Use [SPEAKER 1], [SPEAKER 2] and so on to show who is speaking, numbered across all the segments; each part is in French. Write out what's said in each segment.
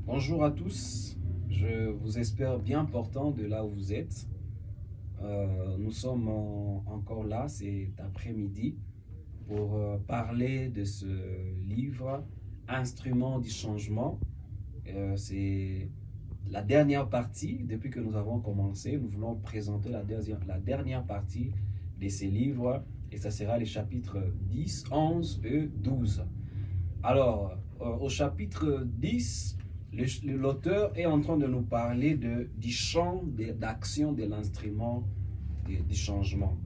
[SPEAKER 1] Bonjour à tous, je vous espère bien portant de là où vous êtes. Nous sommes encore là cet après-midi pour parler de ce livre, Instrument du changement. C'est la dernière partie, depuis que nous avons commencé, nous voulons présenter la dernière partie de ces livres et ça sera les chapitres 10, 11 et 12. Alors, au chapitre 10, l'auteur est en train de nous parler du champ d'action de l'instrument du changement.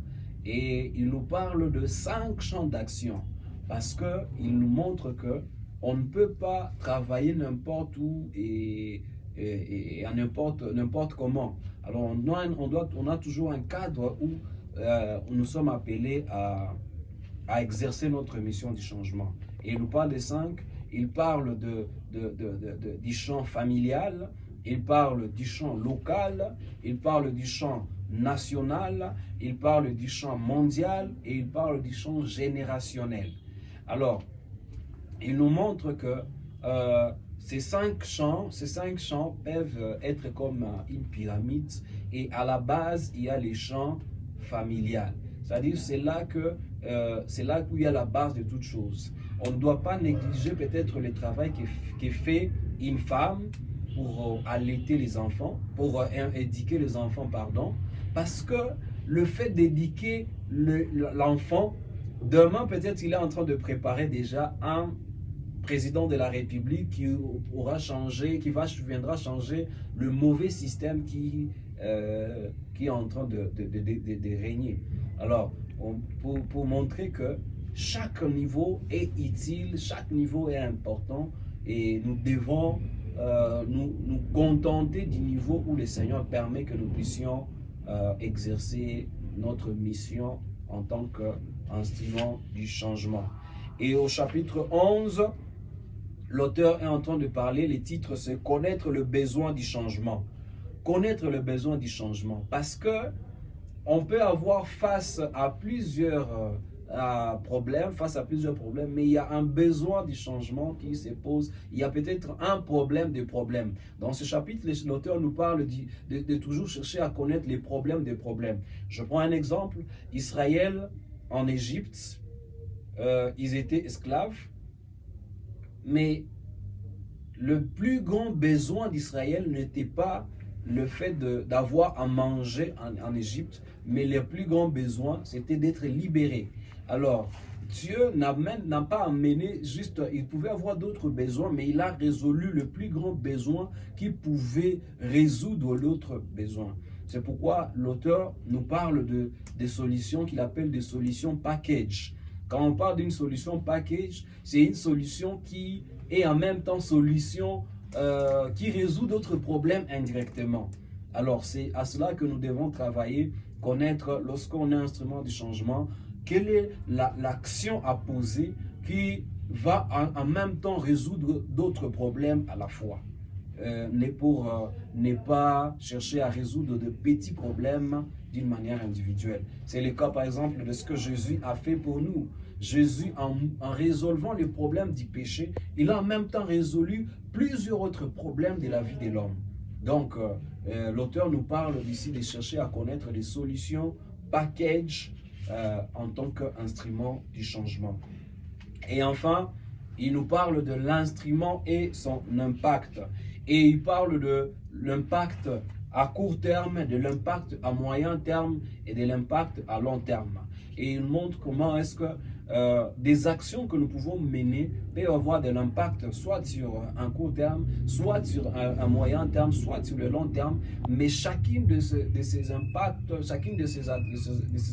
[SPEAKER 1] Et il nous parle de 5 champs d'action parce qu'il nous montre que on ne peut pas travailler n'importe où et à n'importe comment. Alors, on a toujours un cadre où nous sommes appelés à exercer notre mission du changement. Et il nous parle des 5, il parle du champ familial, il parle du champ local, il parle du champ national, il parle du champ mondial et il parle du champ générationnel. Alors, il nous montre que ces cinq champs peuvent être comme une pyramide et à la base, il y a les champs familiales. C'est-à-dire c'est là où il y a la base de toute chose. On ne doit pas négliger peut-être le travail qui fait une femme pour allaiter les enfants, pour éduquer les enfants, pardon, parce que le fait d'éduquer l'enfant, demain peut-être il est en train de préparer déjà un président de la République viendra changer le mauvais système qui est en train de régner. Alors, pour montrer que chaque niveau est utile, chaque niveau est important et nous devons nous contenter du niveau où le Seigneur permet que nous puissions exercer notre mission en tant qu'instrument du changement. Et au chapitre 11, l'auteur est en train de parler, le titre c'est Connaître le besoin du changement. Connaître le besoin du changement. Parce que on peut avoir face à plusieurs problèmes, mais il y a un besoin du changement qui se pose. Il y a peut-être un problème de problèmes. Dans ce chapitre, l'auteur nous parle de toujours chercher à connaître les problèmes des problèmes. Je prends un exemple. Israël en Égypte, ils étaient esclaves, mais le plus grand besoin d'Israël n'était pas le fait d'avoir à manger en Égypte, mais le plus grand besoin, c'était d'être libéré. Alors, Dieu n'a pas amené juste, il pouvait avoir d'autres besoins, mais il a résolu le plus grand besoin qui pouvait résoudre l'autre besoin. C'est pourquoi l'auteur nous parle des solutions qu'il appelle des solutions package. Quand on parle d'une solution package, c'est une solution qui est en même temps solution qui résout d'autres problèmes indirectement. Alors, c'est à cela que nous devons travailler, connaître lorsqu'on est instrument du changement, quelle est l'action à poser qui va en même temps résoudre d'autres problèmes à la fois. Ne pas chercher à résoudre de petits problèmes d'une manière individuelle. C'est le cas par exemple de ce que Jésus a fait pour nous. Jésus, en résolvant les problèmes du péché, il a en même temps résolu plusieurs autres problèmes de la vie de l'homme. Donc, l'auteur nous parle ici de chercher à connaître des solutions package en tant qu'instrument du changement. Et enfin, il nous parle de l'instrument et son impact. Et il parle de l'impact à court terme, de l'impact à moyen terme et de l'impact à long terme. Et il montre comment est-ce que des actions que nous pouvons mener peuvent avoir de l'impact soit sur un court terme, soit sur un moyen terme, soit sur le long terme. Mais chacune de ces impacts, chacune de ces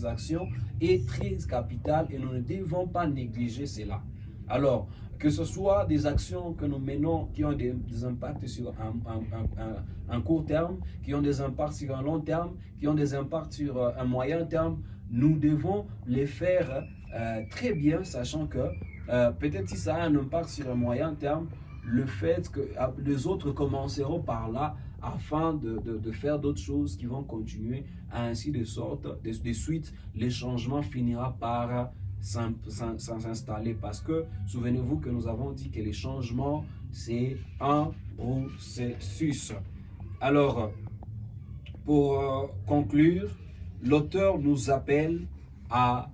[SPEAKER 1] actions est très capitale et nous ne devons pas négliger cela. Alors, que ce soit des actions que nous menons qui ont des impacts sur un court terme, qui ont des impacts sur un long terme, qui ont des impacts sur un moyen terme, nous devons les faire très bien, sachant que peut-être si ça a un impact sur un moyen terme, le fait que les autres commenceront par là afin de faire d'autres choses qui vont continuer, ainsi de sorte, de suite, le changement finira par s'installer parce que souvenez-vous que nous avons dit que les changements, c'est un processus. Alors, pour conclure, l'auteur nous appelle à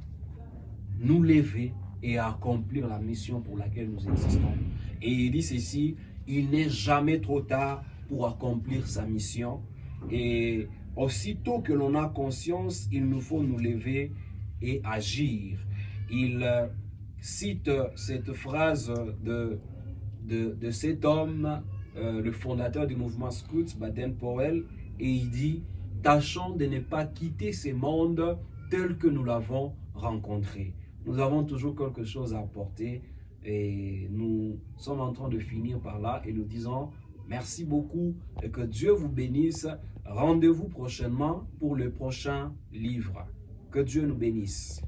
[SPEAKER 1] nous lever et à accomplir la mission pour laquelle nous existons. Et il dit ceci, il n'est jamais trop tard pour accomplir sa mission. Et aussitôt que l'on a conscience, il nous faut nous lever et agir. Il cite cette phrase de cet homme, le fondateur du mouvement Scout, Baden-Powell, et il dit, tâchons de ne pas quitter ce monde tel que nous l'avons rencontré. Nous avons toujours quelque chose à apporter et nous sommes en train de finir par là et nous disons merci beaucoup et que Dieu vous bénisse. Rendez-vous prochainement pour le prochain livre. Que Dieu nous bénisse.